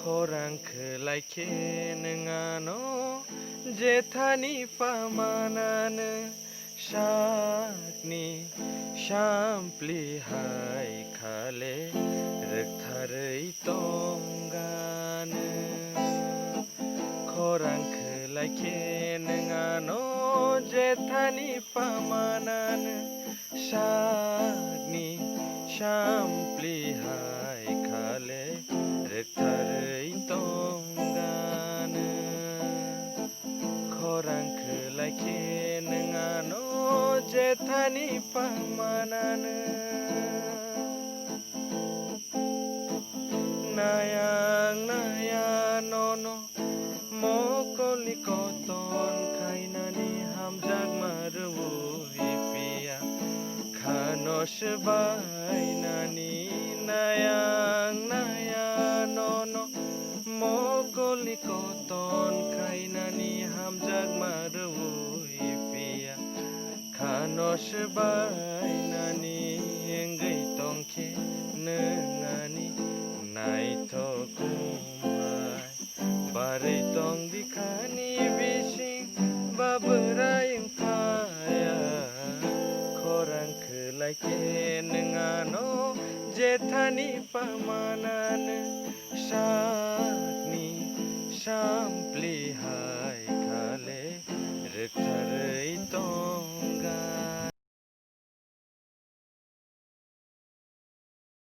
खौरांखौलायखे नोङान' जेथानि पामानानो शाकनि शामप्लिहाय खाले रोखथारै तंगानो खौरांखौलायखे नोङान' जेथानि पामानानो शाकनि शामप्लिहाय खाले रोखथारै तंगानो खौरांखौलायखे नोङान' जेथानि पामानानो नायां नायान'न' मकलि कतन खायनानि हामजाग मारुवो इपिया खानस बायनानि नायां नायान'न' मकलि कतन खायनानि हामजाग मारुवो इपिया खानस बायनानि एंगै तंखे नोङानि नायथ'कुमाय बारै तं दिखानि बिसिं बाबोरायं फाया खौरांखौलायखे नोङान' जेथानि पामानानो